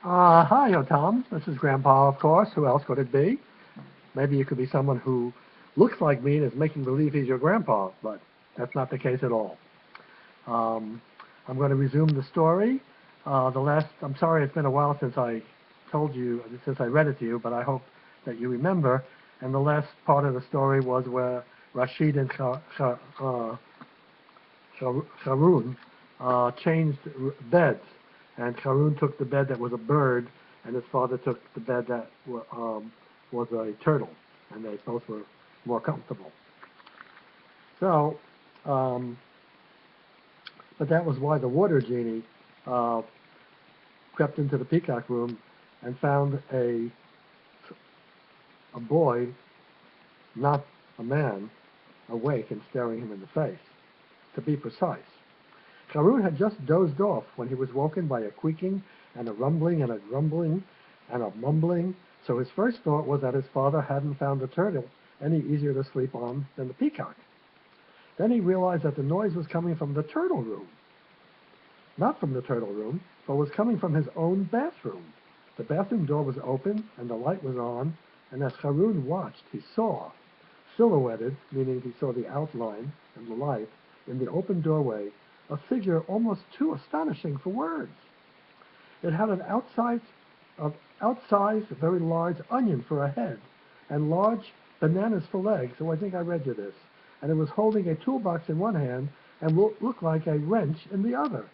Hi, Yitam. This is Grandpa, of course. Who else could it be? Maybe it could be someone who looks like me and is making believe he's your grandpa, but that's not the case at all. Um, I'm going to resume the story. I'm sorry it's been a while since I told you, since I read it to you, but I hope that you remember. And the last part of the story was where Rashid and Harun changed beds, and Harun took the bed that was a bird, and his father took the bed that was a turtle, and they both were more comfortable. So, um, but that was why the water genie uh, crept into the peacock room and found a boy, not a man, awake and staring him in the face. To be precise, Harun had just dozed off when he was woken by a creaking and a rumbling and a grumbling and a mumbling, so his first thought was that his father hadn't found the turtle any easier to sleep on than the peacock. Then he realized that the noise was coming from the turtle room. Not from the turtle room, but was coming from his own bathroom. The bathroom door was open and the light was on, and as Harun watched, he saw, silhouetted, meaning he saw the outline and the light, in the open doorway, a figure almost too astonishing for words. It had an outsized, very large onion for a head, and large bananas for legs, so I think I read you this. And it was holding a toolbox in one hand and looked like a wrench in the other.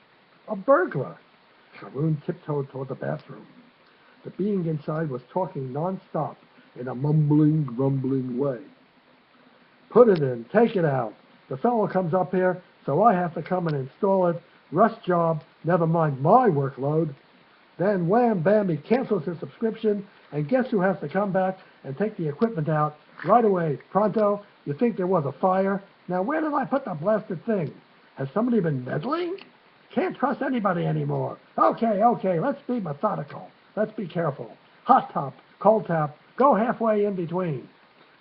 A burglar! Harun tiptoed toward the bathroom. The being inside was talking non-stop in a mumbling, grumbling way. Put it in, take it out. The fellow comes up here, so I have to come and install it. Rush job, never mind my workload. Then wham bam, he cancels his subscription, and guess who has to come back and take the equipment out right away, pronto? You think there was a fire? Now where did I put the blasted thing? Has somebody been meddling? Can't trust anybody anymore. Okay, let's be methodical. Let's be careful. Hot top, cold tap, go halfway in between.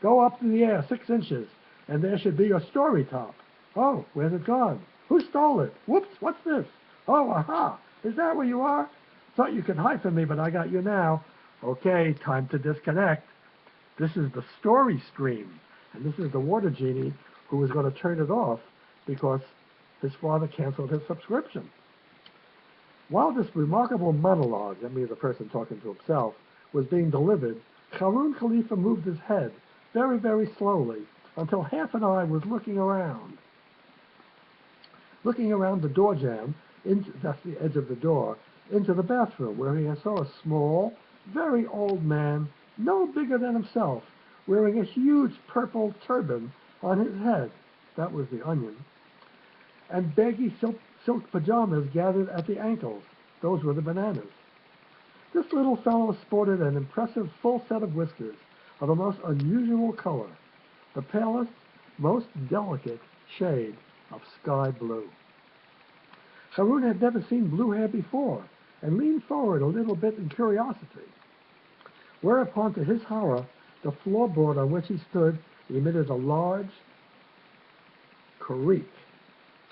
Go up in the air 6 inches, and there should be your story top. Oh, where's it gone? Who stole it? Whoops, what's this? Oh, aha, is that where you are? Thought you could hide from me, but I got you now. Okay, time to disconnect. This is the story stream, and this is the water genie who is going to turn it off because his father canceled his subscription. While this remarkable monologue, that means a person talking to himself, was being delivered, Harun Khalifa moved his head very, very slowly until half an eye was looking around the door jamb, that's the edge of the door, into the bathroom, where he saw a small, very old man, no bigger than himself, wearing a huge purple turban on his head. That was the onion. And baggy silk pajamas gathered at the ankles. Those were the bananas. This little fellow sported an impressive full set of whiskers of a most unusual color, the palest, most delicate shade of sky blue. Harun had never seen blue hair before, and leaned forward a little bit in curiosity. Whereupon, to his horror, the floorboard on which he stood emitted a large creak.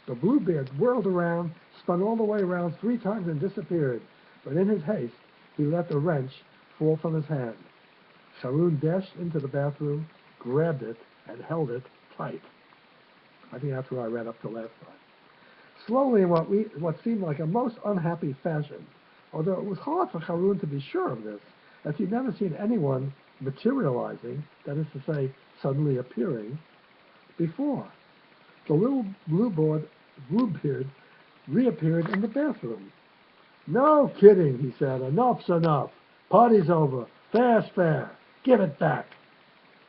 The Bluebeard whirled around, spun all the way around 3 times and disappeared, but in his haste, he let the wrench fall from his hand. Harun dashed into the bathroom, grabbed it, and held it tight. I think that's where I read up to last time. Slowly, in what seemed like a most unhappy fashion, although it was hard for Harun to be sure of this, as he'd never seen anyone materializing, that is to say, suddenly appearing, before. The little Bluebeard reappeared in the bathroom. No kidding, he said. Enough's enough. Party's over. Fair's fair. Give it back.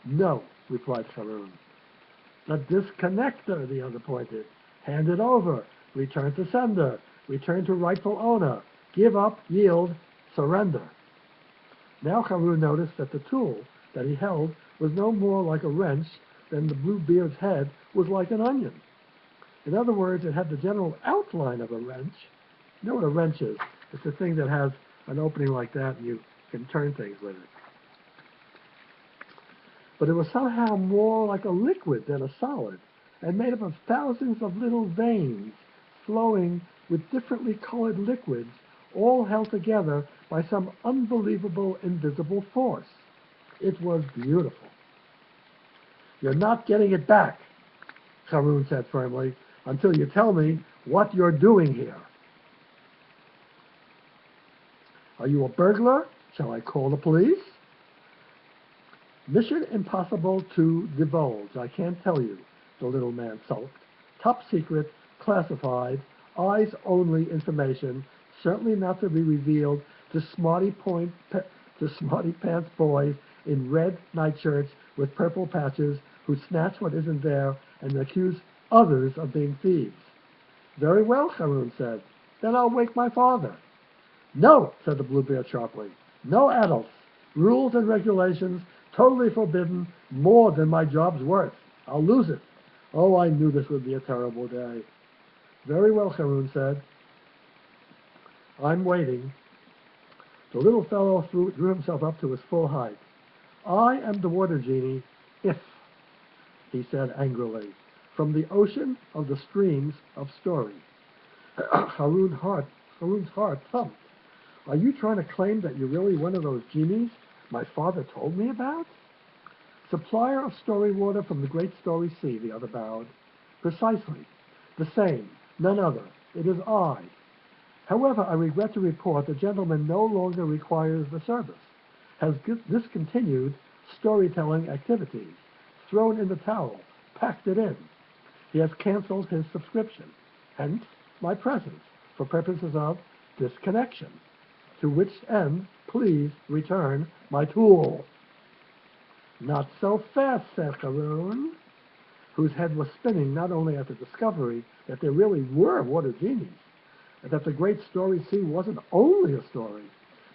No, replied Harun. The disconnector, the other pointed. Hand it over. Return to sender. Return to rightful owner. Give up, yield, surrender. Now Harun noticed that the tool that he held was no more like a wrench than the Bluebeard's head was like an onion. In other words, it had the general outline of a wrench. You know what a wrench is? It's a thing that has an opening like that, and you can turn things with it. But it was somehow more like a liquid than a solid, and made up of thousands of little veins flowing with differently colored liquids, all held together by some unbelievable invisible force. It was beautiful. You're not getting it back, Haroun said firmly, until you tell me what you're doing here. Are you a burglar? Shall I call the police? Mission impossible to divulge. I can't tell you, the little man sulked. Top secret, classified, eyes-only information, certainly not to be revealed to smarty pants boys in red nightshirts with purple patches who snatch what isn't there and accuse others of being thieves. Very well, Haroun said. Then I'll wake my father. No, said the Bluebeard sharply. No adults. Rules and regulations, totally forbidden, more than my job's worth. I'll lose it. Oh, I knew this would be a terrible day. Very well, Haroun said. I'm waiting. The little fellow drew himself up to his full height. I am the water genie, if, he said angrily, from the ocean of the streams of story. Haroun's heart thumped. Are you trying to claim that you're really one of those genies my father told me about? Supplier of story water from the great story sea, the other bowed. Precisely. The same. None other. It is I. However, I regret to report the gentleman no longer requires the service, has discontinued storytelling activities, thrown in the towel, packed it in. He has canceled his subscription. Hence, my presence, for purposes of disconnection. To which end, please return my tool. Not so fast, said Haroun, whose head was spinning not only at the discovery that there really were water genies, and that the great story sea wasn't only a story,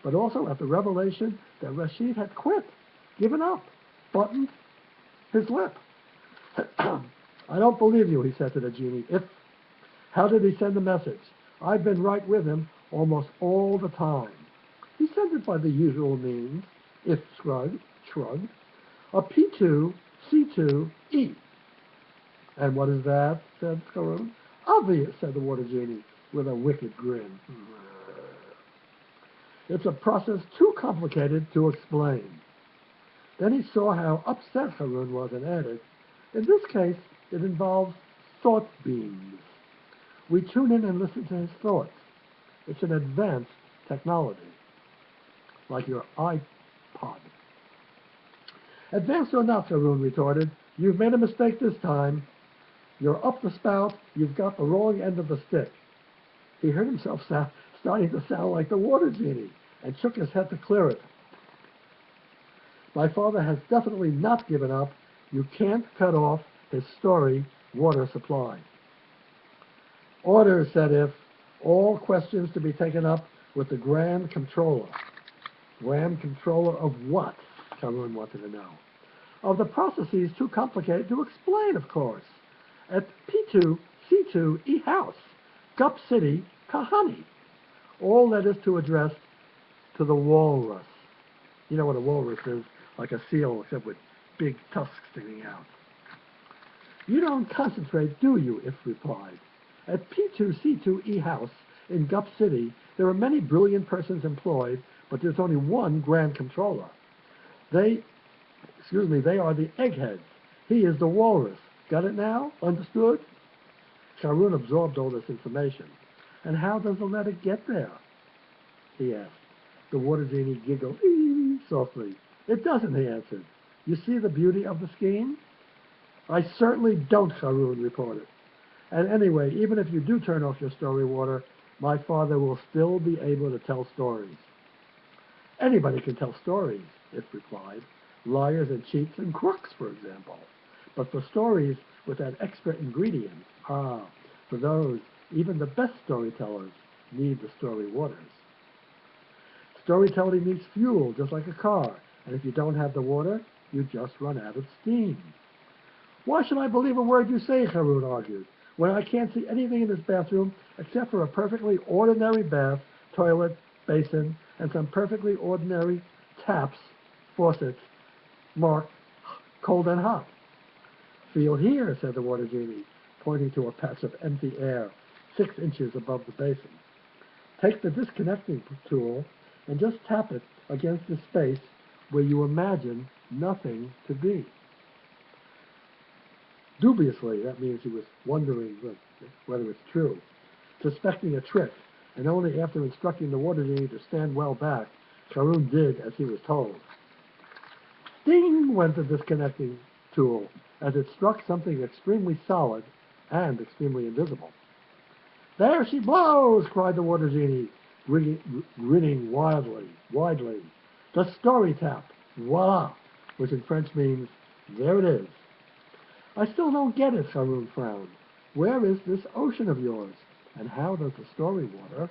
but also at the revelation that Rashid had quit, given up, buttoned his lip. I don't believe you, he said to the genie. How did he send the message? I've been right with him almost all the time. He sent it by the usual means. If shrugged. A P2, C2, E. And what is that? Said Haroun. Obvious, said the water genie, with a wicked grin. It's a process too complicated to explain. Then he saw how upset Haroun was and added, in this case, it involves thought beams. We tune in and listen to his thoughts. It's an advanced technology, like your iPod. Advanced or not, Haroun retorted, you've made a mistake this time. You're up the spout, you've got the wrong end of the stick. He heard himself starting to sound like the water genie, and shook his head to clear it. My father has definitely not given up. You can't cut off his story water supply. Order, said If. All questions to be taken up with the Grand Controller. Grand Controller of what? Haroun wanted to know. Of the processes too complicated to explain, of course. At P2, C2, E House, Gup City, Kahani. All letters to address to the walrus. You know what a walrus is? Like a seal, except with big tusks sticking out. You don't concentrate, do you? If replied. At P2, C2, E House in Gup City, there are many brilliant persons employed, but there's only one Grand Controller. They are the eggheads. He is the walrus. Got it now? Understood? Haroun absorbed all this information. And how does the letter get there? He asked. The water genie giggled softly. It doesn't, he answered. You see the beauty of the scheme? I certainly don't, Haroun reported. And anyway, even if you do turn off your story water, my father will still be able to tell stories. Anybody can tell stories, If replied. Liars and cheats and crooks, for example. But for stories with that extra ingredient, for those, even the best storytellers need the story waters. Storytelling needs fuel, just like a car, and if you don't have the water, you just run out of steam. Why should I believe a word you say, Haroun argued, when I can't see anything in this bathroom except for a perfectly ordinary bath, toilet, basin, and some perfectly ordinary taps, faucets, marked cold and hot. Feel here, said the water genie, pointing to a patch of empty air 6 inches above the basin. Take the disconnecting tool and just tap it against the space where you imagine nothing to be. Dubiously, that means he was wondering whether it's true, suspecting a trick, and only after instructing the water genie to stand well back, Karun did as he was told. Ding went the disconnecting tool as it struck something extremely solid and extremely invisible. There she blows, cried the water genie, grinning widely. The story tap, voila, which in French means, there it is. I still don't get it, Karun frowned. Where is this ocean of yours? And how does the story water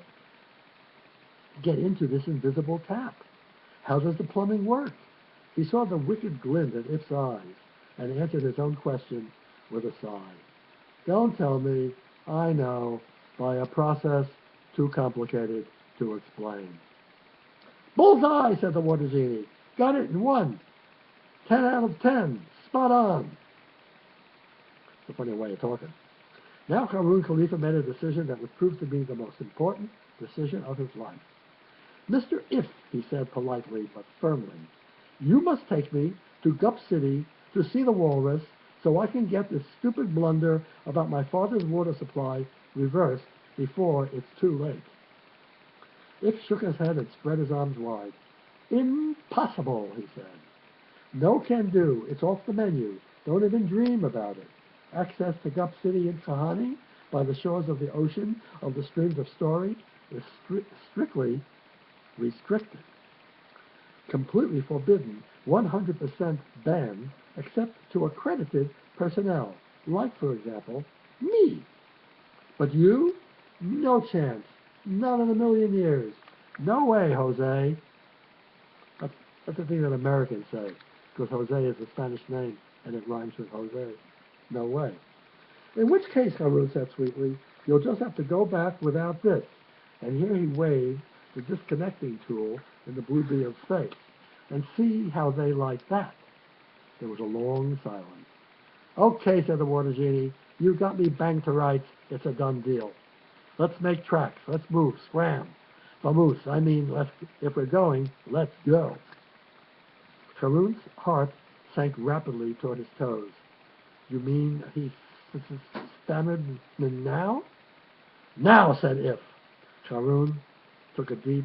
get into this invisible tap? How does the plumbing work? He saw the wicked glint in If's eyes and answered his own question with a sigh. Don't tell me, I know, by a process too complicated to explain. Bullseye, said the water genie. Got it in 1. 10 out of 10. Spot on. It's a funny way of talking. Now Karun Khalifa made a decision that would prove to be the most important decision of his life. Mr. If, he said politely but firmly, you must take me to Gup City to see the walrus so I can get this stupid blunder about my father's water supply reversed before it's too late. If shook his head and spread his arms wide. Impossible, he said. No can do. It's off the menu. Don't even dream about it. Access to Gup City in Kahani by the shores of the ocean of the streams of story is strictly restricted. Completely forbidden, 100% banned, except to accredited personnel, like, for example, me. But you? No chance. Not in a million years. No way, Jose. That's the thing that Americans say, because Jose is a Spanish name, and it rhymes with Jose. No way. In which case, Karun said sweetly, you'll just have to go back without this. And here he waved the disconnecting tool in the Bluebeard's face, and see how they like that. There was a long silence. Okay, said the water genie, you got me banged to rights. It's a done deal. Let's make tracks. Let's move. Scram. Vamos. I mean, if we're going, let's go. Karun's heart sank rapidly toward his toes. You mean he stammered now? Now, said If. Karun took a deep,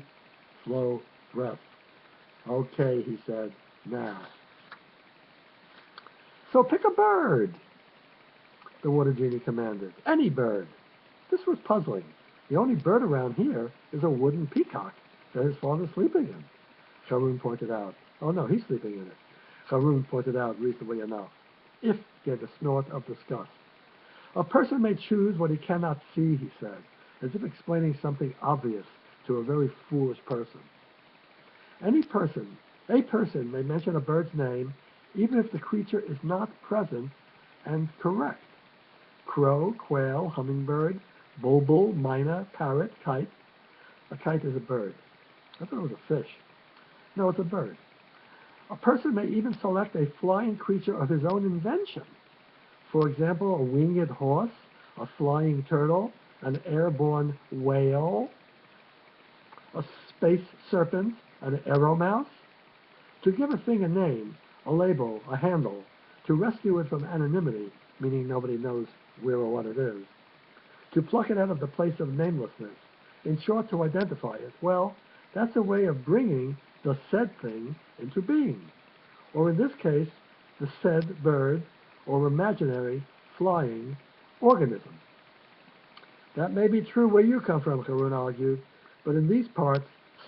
slow breath. Okay, he said, now. So pick a bird, the water genie commanded. Any bird. This was puzzling. The only bird around here is a wooden peacock that his father's sleeping in. Karun pointed out. Oh no, he's sleeping in it. Karun pointed out reasonably enough. If gave a snort of disgust. A person may choose what he cannot see, he said, as if explaining something obvious to a very foolish person. A person may mention a bird's name even if the creature is not present and correct. Crow, quail, hummingbird, bulbul, myna, parrot, kite. A kite is a bird. I thought it was a fish. No, it's a bird. A person may even select a flying creature of his own invention. For example, a winged horse, a flying turtle, an airborne whale, a space serpent, an arrow mouse. To give a thing a name, a label, a handle, to rescue it from anonymity, meaning nobody knows where or what it is, to pluck it out of the place of namelessness, in short, to identify it, well, that's a way of bringing the said thing into being, or in this case, the said bird or imaginary flying organism. That may be true where you come from, Karun argued, but in these parts,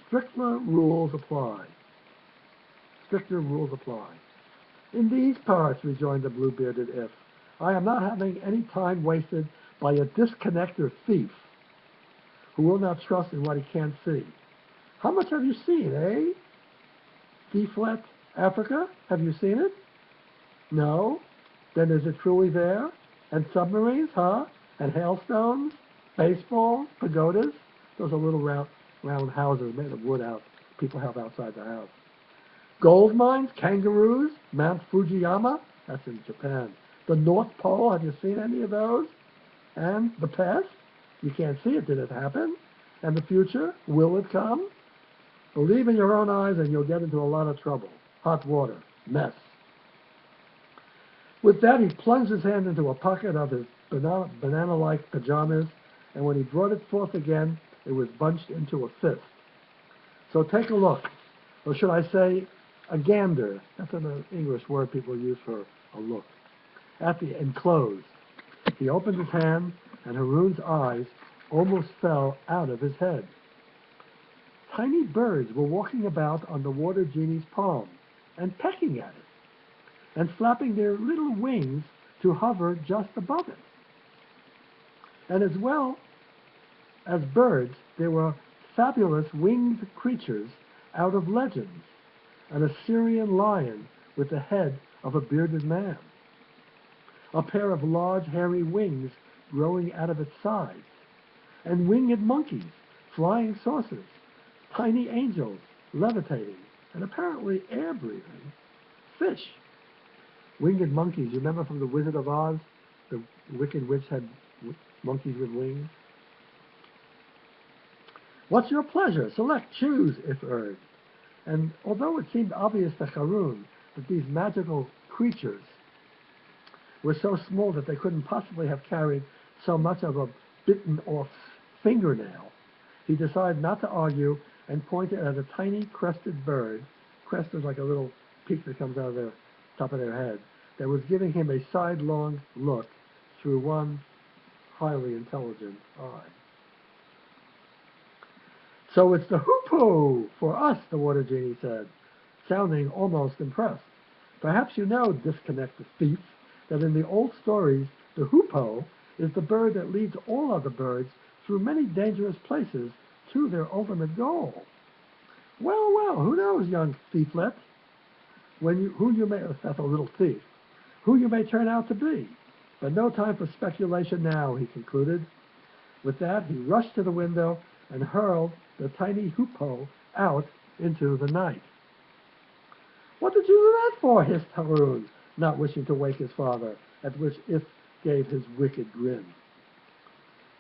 stricter rules apply. Stricter rules apply. In these parts, rejoined the blue-bearded If, I am not having any time wasted by a disconnector thief who will not trust in what he can't see. How much have you seen, eh? D-flat Africa? Have you seen it? No? Then is it truly there? And submarines, huh? And hailstones? Baseballs? Pagodas? Those are little round houses made of wood people have outside the house. Gold mines? Kangaroos? Mount Fujiyama? That's in Japan. The North Pole? Have you seen any of those? And the past? You can't see it. Did it happen? And the future, will it come? Believe in your own eyes and you'll get into a lot of trouble. Hot water, mess. With that, he plunged his hand into a pocket of his banana-like pajamas, and when he brought it forth again, it was bunched into a fist. So take a look, or should I say, a gander. That's an English word people use for a look. At the enclosed. He opened his hand, and Haroon's eyes almost fell out of his head. Tiny birds were walking about on the water genie's palm and pecking at it, and flapping their little wings to hover just above it. And as well as birds, there were fabulous winged creatures out of legends, an Assyrian lion with the head of a bearded man, a pair of large hairy wings growing out of its sides, and winged monkeys, flying saucers, tiny angels levitating and apparently air-breathing, fish. Winged monkeys, you remember from The Wizard of Oz? The Wicked Witch had monkeys with wings. What's your pleasure? Select, choose, if urged. And although it seemed obvious to Haroon that these magical creatures were so small that they couldn't possibly have carried so much of a bitten-off fingernail, he decided not to argue and pointed at a tiny crested bird, crested like a little peak that comes out of the top of their head, that was giving him a sidelong look through one highly intelligent eye. So it's the hoopoe for us, the water genie said, sounding almost impressed. Perhaps you know, disconnected thief, that in the old stories, the hoopoe is the bird that leads all other birds through many dangerous places to their ultimate goal. Well, well, who knows, young thieflet, that's a little thief, who you may turn out to be. But no time for speculation now, he concluded. With that, he rushed to the window and hurled the tiny hoopoe out into the night. What did you do that for? Hissed Haroon, not wishing to wake his father, at which If gave his wicked grin.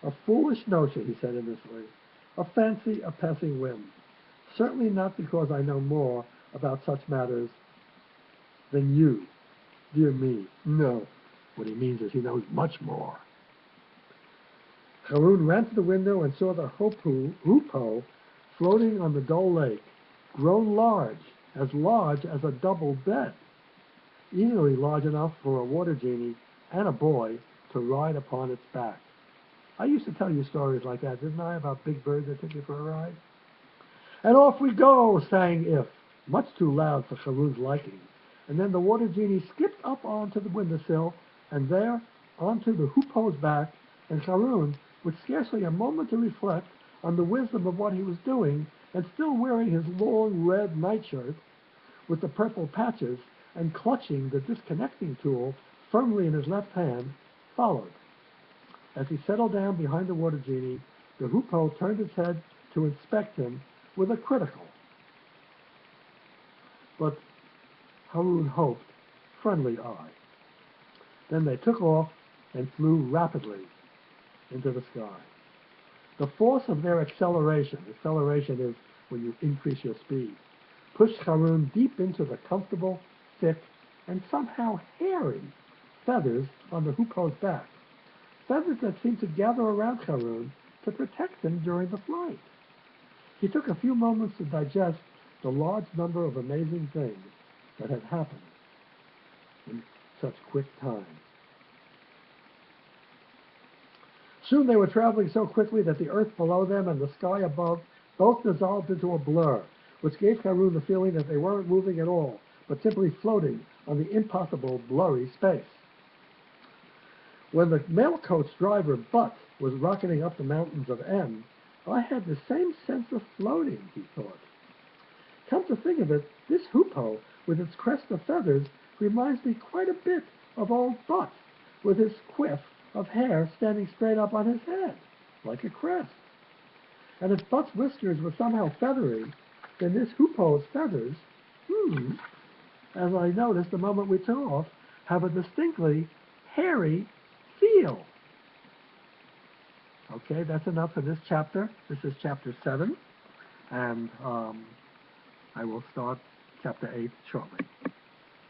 A foolish notion, he said innocently. A fancy, a passing whim. Certainly not because I know more about such matters than you. Dear me, no. What he means is he knows much more. Haroon ran to the window and saw the hoopoe floating on the dull lake, grown large as a double bed, easily large enough for a water genie and a boy to ride upon its back. I used to tell you stories like that, didn't I, about big birds that took you for a ride? And off we go, sang If, much too loud for Haroon's liking. And then the water genie skipped up onto the windowsill, and there, onto the hoopoe's back, and Haroon, with scarcely a moment to reflect on the wisdom of what he was doing, and still wearing his long red nightshirt with the purple patches, and clutching the disconnecting tool firmly in his left hand, followed. As he settled down behind the water genie, the hoopoe turned its head to inspect him with a critical, but Haroon hoped, friendly eye. Then they took off and flew rapidly into the sky. The force of their acceleration is when you increase your speed, pushed Haroon deep into the comfortable, thick, and somehow hairy feathers on the hoopoe's back, feathers that seemed to gather around Haroon to protect him during the flight. He took a few moments to digest the large number of amazing things that had happened in such quick time. Soon they were traveling so quickly that the earth below them and the sky above both dissolved into a blur, which gave Haroon the feeling that they weren't moving at all, but simply floating on the impossible blurry space. When the mail coach driver, Butt, was rocketing up the mountains of M, I had the same sense of floating, he thought. Come to think of it, this hoopoe, with its crest of feathers, reminds me quite a bit of old Butt, with his quiff of hair standing straight up on his head, like a crest. And if Butt's whiskers were somehow feathery, then this hoopoe's feathers, as I noticed the moment we took off, have a distinctly hairy feel. Okay, that's enough for this chapter. This is chapter 7, and I will start chapter 8 shortly.